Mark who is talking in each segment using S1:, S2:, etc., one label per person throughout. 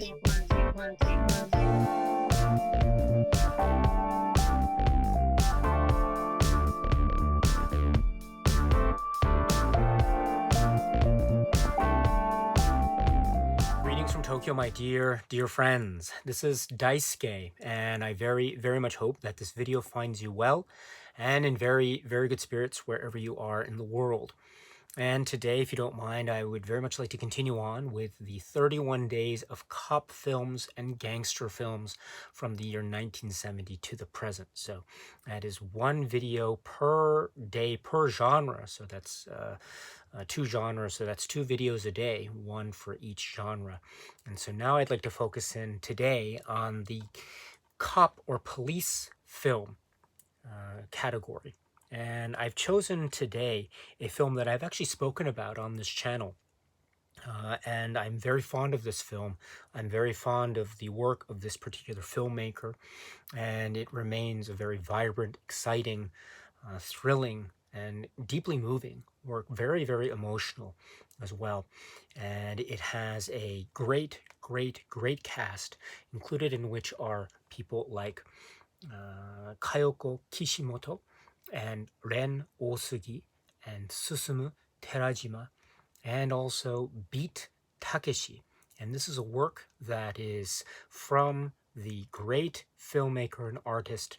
S1: Greetings from Tokyo, my dear friends. This is Daisuke, and I very much hope that this video finds you well and in very good spirits wherever you are in the world. And today, if you don't mind, I would very much like to continue on with the 31 days of cop films and gangster films from the year 1970 to the present. So that is one video per day per genre. So that's two genres. So that's two videos a day, one for each genre. And so now I'd like to focus in today on the cop or police film category. And I've chosen today a film that I've actually spoken about on this channel. And I'm very fond of this film. I'm very fond of the work of this particular filmmaker. And it remains a very vibrant, exciting, thrilling, and deeply moving work. Very emotional as well. And it has a great cast, included in which are people like Kayoko Kishimoto and Ren Osugi and Susumu Terajima, and also Beat Takeshi. And this is a work that is from the great filmmaker and artist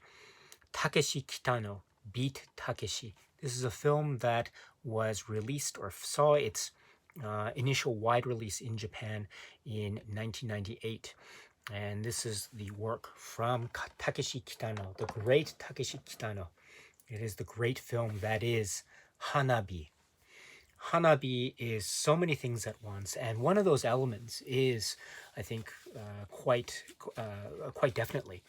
S1: Takeshi Kitano, Beat Takeshi. This is a film that was released or saw its initial wide release in Japan in 1998. And this is the work from Takeshi Kitano, the great Takeshi Kitano. It is the great film that is Hanabi. Hanabi is so many things at once, and one of those elements is, I think, quite definitely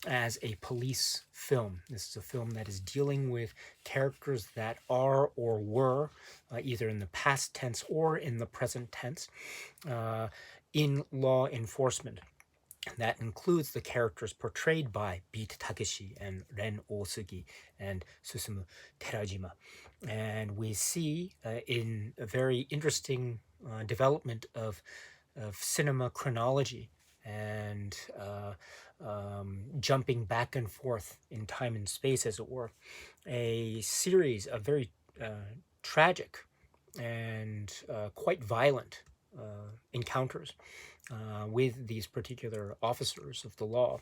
S1: as a police film. This is a film that is dealing with characters that are or were, either in the past tense or in the present tense, in law enforcement. That includes the characters portrayed by Beat Takeshi and Ren Osugi and Susumu Terajima. And we see in a very interesting development of cinema chronology and jumping back and forth in time and space, as it were, a series of very tragic and quite violent encounters with these particular officers of the law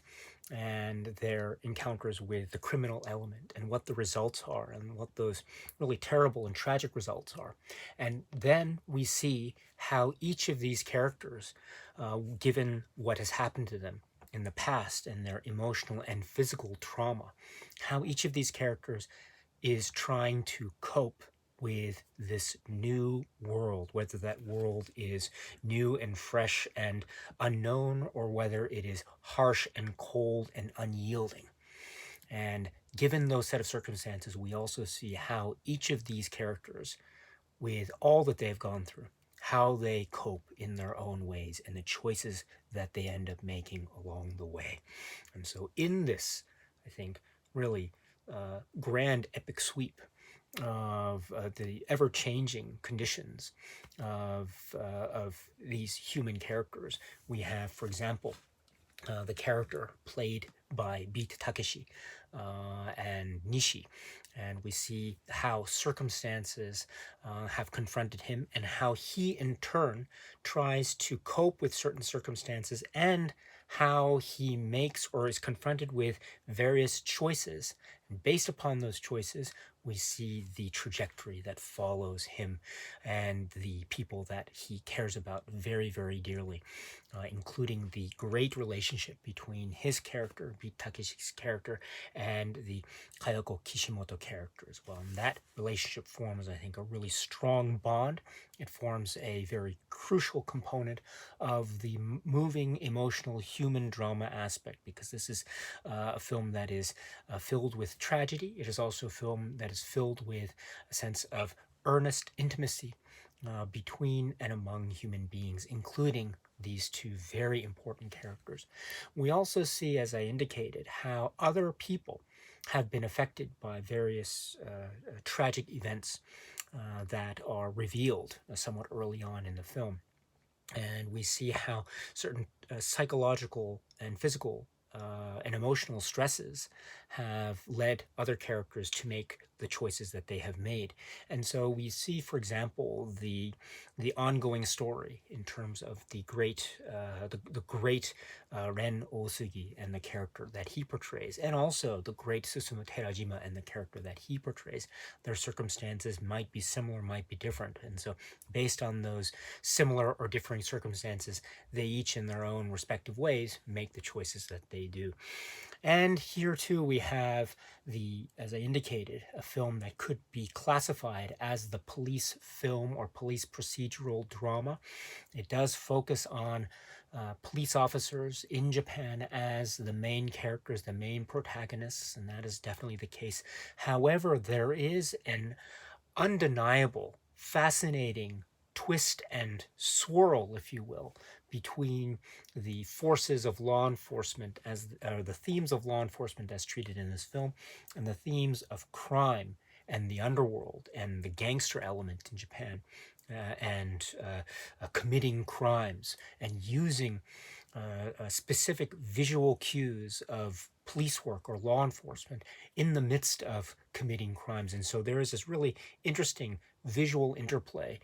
S1: and their encounters with the criminal element and what the results are and what those really terrible and tragic results are. And then we see how each of these characters, given what has happened to them in the past and their emotional and physical trauma, how each of these characters is trying to cope with this new world, whether that world is new and fresh and unknown, or whether it is harsh and cold and unyielding. And given those set of circumstances, we also see how each of these characters, with all that they've gone through, how they cope in their own ways and the choices that they end up making along the way. And so in this, I think, really grand epic sweep of the ever-changing conditions of these human characters, we have, for example, the character played by Beat Takeshi and Nishi, and we see how circumstances have confronted him and how he in turn tries to cope with certain circumstances, and how he makes or is confronted with various choices. And based upon those choices, we see the trajectory that follows him and the people that he cares about very dearly, including the great relationship between his character, Beat Takeshi's character, and the Kayoko Kishimoto character as well. And that relationship forms, I think, a really strong bond. It forms a very crucial component of the moving, emotional, human drama aspect, because this is a film that is filled with tragedy. It is also a film that is filled with a sense of earnest intimacy between and among human beings, including these two very important characters. We also see, as I indicated, how other people have been affected by various tragic events that are revealed somewhat early on in the film. And we see how certain psychological and physical and emotional stresses have led other characters to make the choices that they have made. And so we see, for example, the ongoing story in terms of the great Ren Osugi and the character that he portrays, and also the great Susumu Terajima and the character that he portrays. Their circumstances might be similar, might be different, and so based on those similar or differing circumstances, they each in their own respective ways make the choices that they do. And here too we have as I indicated, a film that could be classified as the police film or police procedural drama. It does focus on police officers in Japan as the main characters, the main protagonists, and that is definitely the case. However, there is an undeniable, fascinating twist and swirl, if you will, between the forces of law enforcement the themes of law enforcement as treated in this film, and the themes of crime and the underworld and the gangster element in Japan, and committing crimes and using specific visual cues of police work or law enforcement in the midst of committing crimes. And so there is this really interesting visual interplay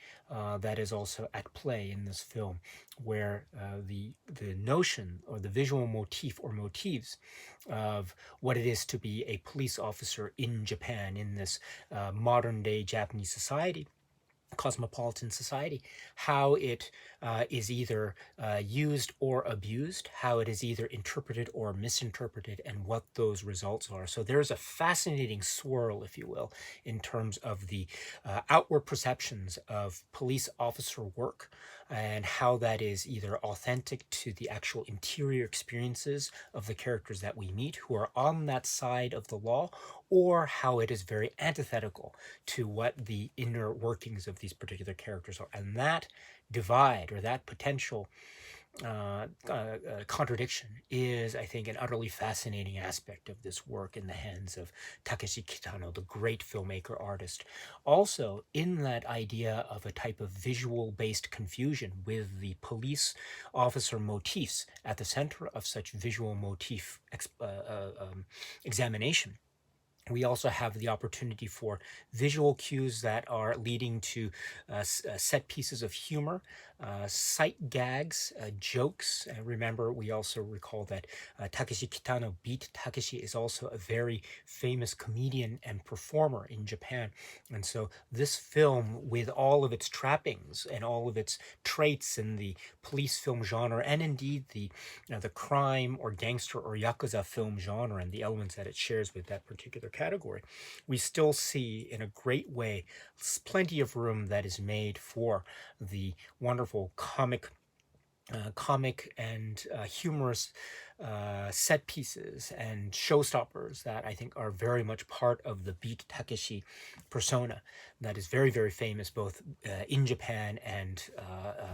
S1: that is also at play in this film, where the notion or the visual motif or motifs of what it is to be a police officer in Japan in this modern day Japanese society, cosmopolitan society, how it is either used or abused, how it is either interpreted or misinterpreted, and what those results are. So there's a fascinating swirl, if you will, in terms of the outward perceptions of police officer work and how that is either authentic to the actual interior experiences of the characters that we meet who are on that side of the law, or how it is very antithetical to what the inner workings of these particular characters are. And that divide or that potential contradiction is, I think, an utterly fascinating aspect of this work in the hands of Takeshi Kitano, the great filmmaker artist. Also, in that idea of a type of visual-based confusion with the police officer motifs at the center of such visual motif examination, we also have the opportunity for visual cues that are leading to set pieces of humor, sight gags, jokes. Remember, we also recall that Takeshi Kitano, Beat Takeshi, is also a very famous comedian and performer in Japan. And so this film, with all of its trappings and all of its traits in the police film genre, and indeed the crime or gangster or yakuza film genre and the elements that it shares with that particular category, we still see in a great way plenty of room that is made for the wonderful comic and humorous set pieces and showstoppers that I think are very much part of the Beat Takeshi persona that is very, very famous both in Japan and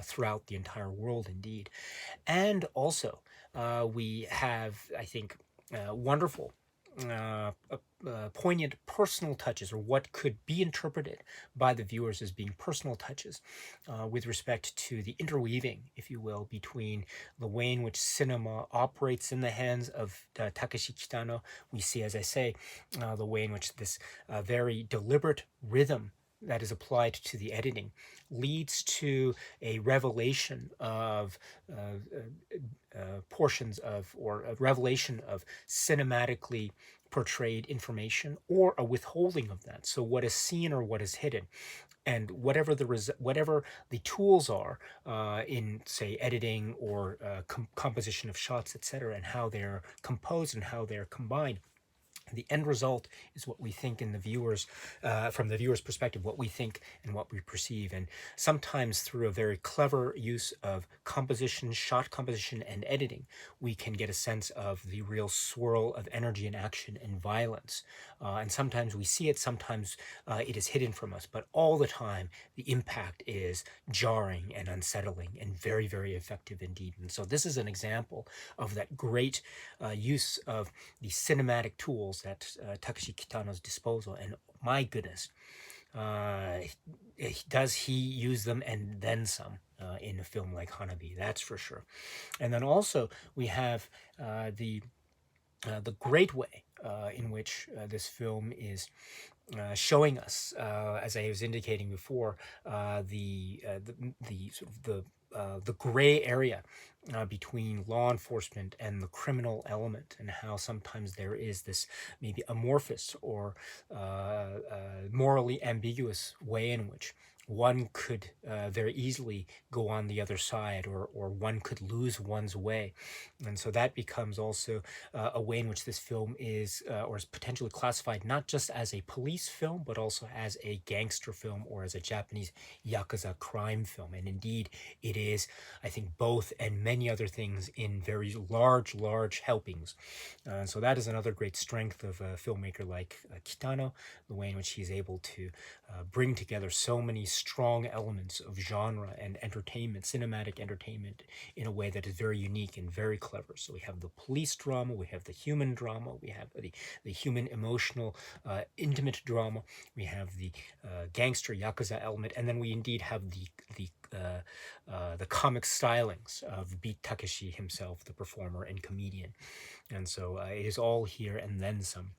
S1: throughout the entire world indeed. And also, we have, I think, wonderful, poignant personal touches, or what could be interpreted by the viewers as being personal touches, with respect to the interweaving, if you will, between the way in which cinema operates in the hands of Takeshi Kitano. We see, as I say, the way in which this very deliberate rhythm that is applied to the editing leads to a revelation of portions of, or a revelation of cinematically portrayed information, or a withholding of that. So what is seen or what is hidden, and whatever the tools are in, say, editing or composition of shots, etc., and how they're composed and how they're combined, the end result is what we think in the viewers, from the viewer's perspective, what we think and what we perceive. And sometimes through a very clever use of composition, shot composition, and editing, we can get a sense of the real swirl of energy and action and violence. And sometimes we see it, sometimes it is hidden from us, but all the time the impact is jarring and unsettling and very, very effective indeed. And so this is an example of that great use of the cinematic tools at Takeshi Kitano's disposal. And my goodness, does he use them and then some in a film like Hanabi? That's for sure. And then also we have the great way in which this film is showing us, as I was indicating before, the sort of the gray area between law enforcement and the criminal element, and how sometimes there is this maybe amorphous or morally ambiguous way in which one could very easily go on the other side, or one could lose one's way. And so that becomes also a way in which this film is, or is potentially classified not just as a police film, but also as a gangster film or as a Japanese Yakuza crime film. And indeed, it is, I think, both and many other things in very large helpings. So that is another great strength of a filmmaker like Kitano, the way in which he is able to bring together so many strong elements of genre and entertainment, cinematic entertainment, in a way that is very unique and very clever. So we have the police drama, we have the human drama, we have the human emotional, intimate drama, we have the gangster Yakuza element, and then we indeed have the comic stylings of Beat Takeshi himself, the performer and comedian. And so it is all here and then some.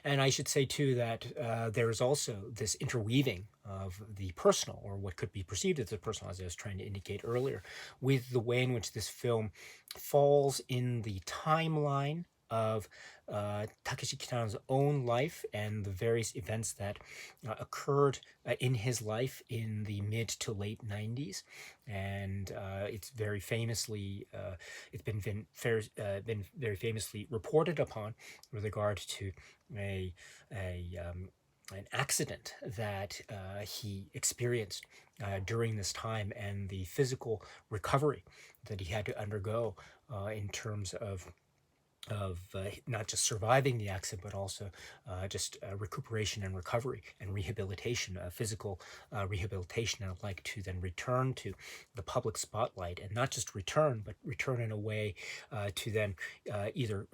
S1: And I should say, too, that there is also this interweaving of the personal, or what could be perceived as the personal, as I was trying to indicate earlier, with the way in which this film falls in the timeline of Takeshi Kitano's own life and the various events that occurred in his life in the mid to late 90s. And it's very famously, it's been very famously reported upon with regard to a an accident that he experienced during this time, and the physical recovery that he had to undergo in terms of not just surviving the accident, but also just recuperation and recovery and rehabilitation, physical rehabilitation, and I'd like to then return to the public spotlight, and not just return, but return in a way to then either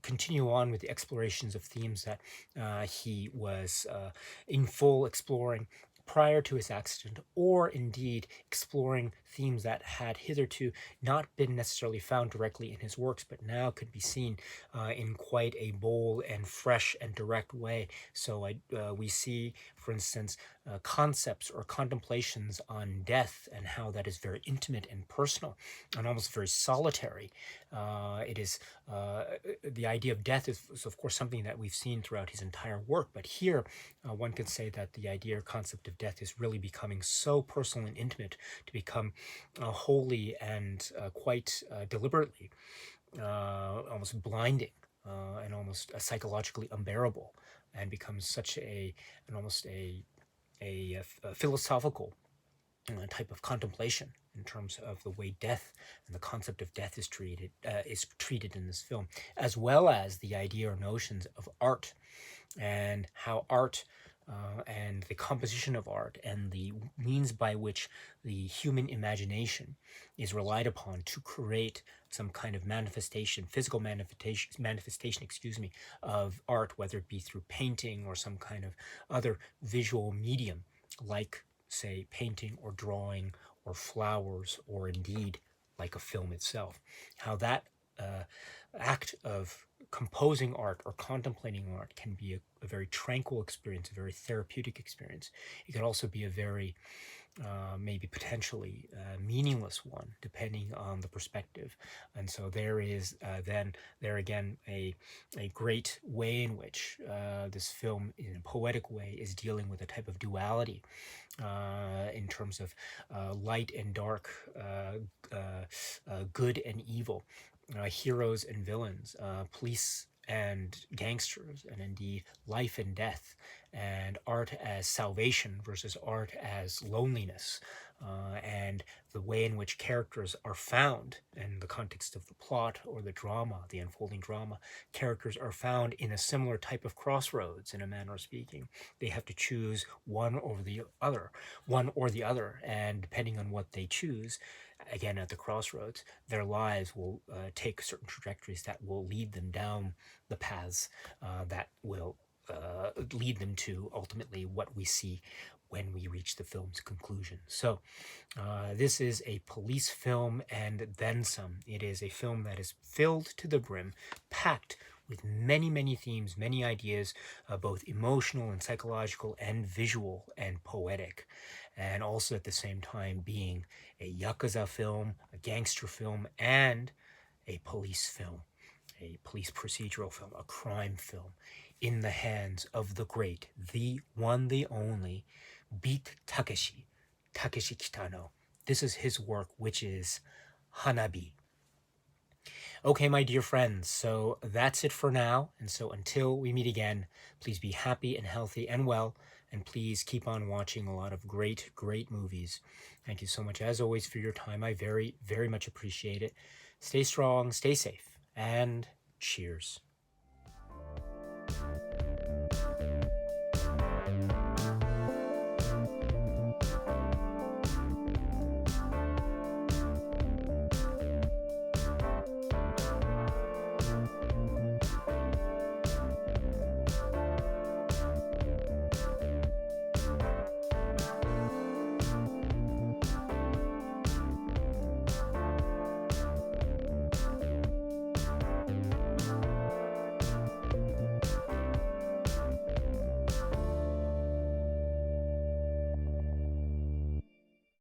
S1: continue on with the explorations of themes that he was in full exploring prior to his accident, or indeed exploring themes that had hitherto not been necessarily found directly in his works, but now could be seen in quite a bold and fresh and direct way. So we see, for instance, concepts or contemplations on death, and how that is very intimate and personal and almost very solitary. It is the idea of death is, of course, something that we've seen throughout his entire work, but here one could say that the idea or concept of death is really becoming so personal and intimate, to become wholly and quite deliberately almost blinding and almost psychologically unbearable, and becomes such an almost a philosophical type of contemplation in terms of the way death and the concept of death is treated in this film, as well as the idea or notions of art, and how art and the composition of art and the means by which the human imagination is relied upon to create some kind of manifestation, physical manifestation, of art, whether it be through painting or some kind of other visual medium, like, say, painting or drawing or flowers, or indeed like a film itself. How that act of composing art or contemplating art can be a very tranquil experience, a very therapeutic experience. It can also be a very maybe potentially meaningless one, depending on the perspective. And so there is then there again a great way in which this film, in a poetic way, is dealing with a type of duality in terms of light and dark, good and evil, heroes and villains, police and gangsters, and indeed life and death, and art as salvation versus art as loneliness, and the way in which characters are found in the context of the plot or the drama, the unfolding drama. Characters are found in a similar type of crossroads, in a manner of speaking. They have to choose one or the other, and depending on what they choose, again at the crossroads, their lives will take certain trajectories that will lead them down the paths that will lead them to ultimately what we see when we reach the film's conclusion. So this is a police film and then some. It is a film that is filled to the brim, packed with many, many themes, many ideas, both emotional and psychological and visual and poetic, and also at the same time being a Yakuza film, a gangster film, and a police film, a police procedural film, a crime film, in the hands of the great, the one, the only, Beat Takeshi Kitano. This is his work, which is Hanabi. Okay, my dear friends, so that's it for now. And so until we meet again, please be happy and healthy and well. And please keep on watching a lot of great, great movies. Thank you so much, as always, for your time. I very, very much appreciate it. Stay strong, stay safe, and cheers.